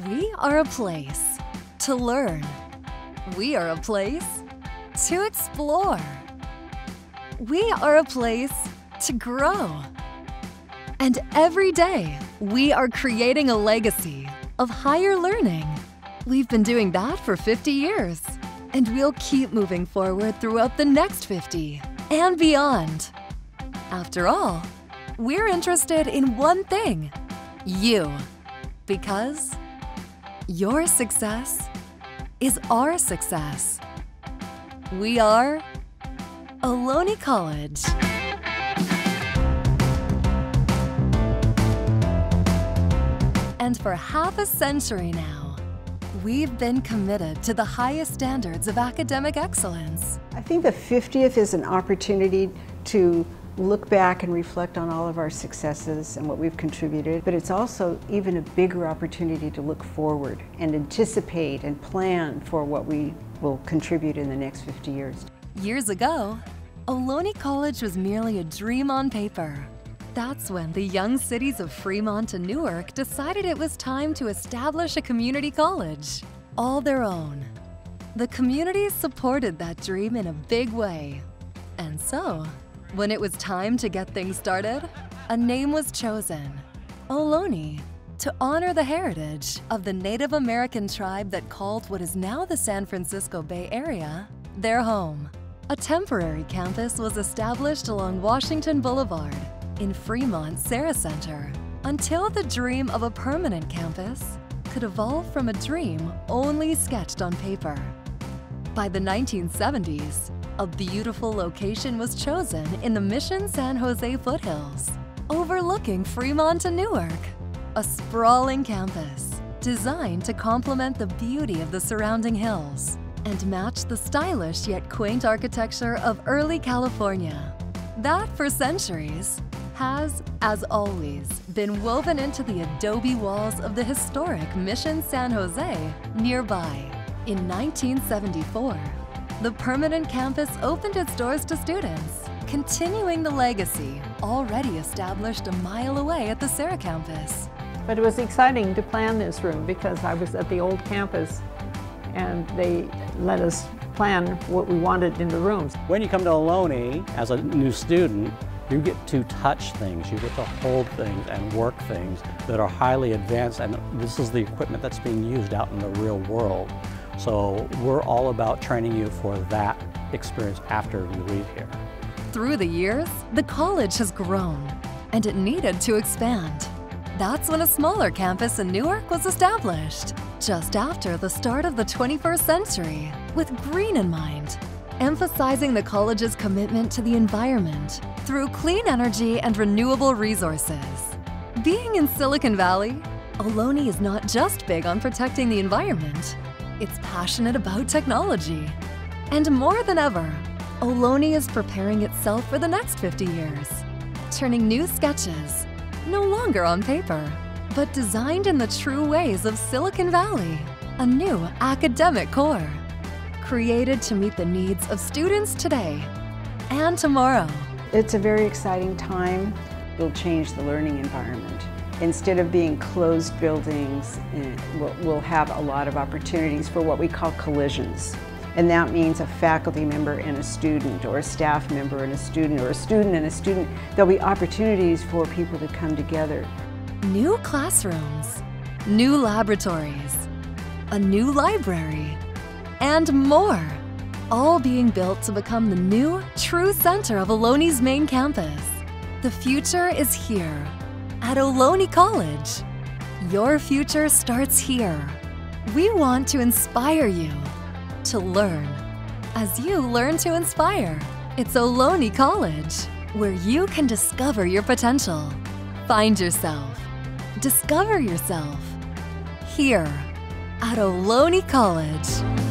We are a place to learn. We are a place to explore. We are a place to grow. And every day, we are creating a legacy of higher learning. We've been doing that for 50 years, and we'll keep moving forward throughout the next 50 and beyond. After all, we're interested in one thing: you. Because your success is our success. We are Ohlone College. And for half a century now, we've been committed to the highest standards of academic excellence. I think the 50th is an opportunity to look back and reflect on all of our successes and what we've contributed, but it's also even a bigger opportunity to look forward and anticipate and plan for what we will contribute in the next 50 years. Years ago, Ohlone College was merely a dream on paper. That's when the young cities of Fremont and Newark decided it was time to establish a community college, all their own. The community supported that dream in a big way. And so, when it was time to get things started, a name was chosen, Ohlone, to honor the heritage of the Native American tribe that called what is now the San Francisco Bay Area their home. A temporary campus was established along Washington Boulevard in Fremont's Serra Center until the dream of a permanent campus could evolve from a dream only sketched on paper. By the 1970s, a beautiful location was chosen in the Mission San Jose foothills, overlooking Fremont and Newark, a sprawling campus designed to complement the beauty of the surrounding hills and match the stylish yet quaint architecture of early California. That, for centuries, has, as always, been woven into the adobe walls of the historic Mission San Jose nearby. In 1974, the permanent campus opened its doors to students, continuing the legacy already established a mile away at the Serra campus. But it was exciting to plan this room because I was at the old campus and they let us plan what we wanted in the rooms. When you come to Ohlone as a new student, you get to touch things, you get to hold things and work things that are highly advanced, and this is the equipment that's being used out in the real world. So we're all about training you for that experience after you leave here. Through the years, the college has grown, and it needed to expand. That's when a smaller campus in Newark was established, just after the start of the 21st century, with green in mind, emphasizing the college's commitment to the environment through clean energy and renewable resources. Being in Silicon Valley, Ohlone is not just big on protecting the environment, it's passionate about technology. And more than ever, Ohlone is preparing itself for the next 50 years, turning new sketches, no longer on paper, but designed in the true ways of Silicon Valley, a new academic core, created to meet the needs of students today and tomorrow. It's a very exciting time. It'll change the learning environment. Instead of being closed buildings, we'll have a lot of opportunities for what we call collisions. And that means a faculty member and a student, or a staff member and a student, or a student and a student. There'll be opportunities for people to come together. New classrooms, new laboratories, a new library, and more, all being built to become the new, true center of Ohlone main campus. The future is here at Ohlone College. Your future starts here. We want to inspire you to learn. As you learn to inspire, it's Ohlone College, where you can discover your potential, find yourself, discover yourself, here at Ohlone College.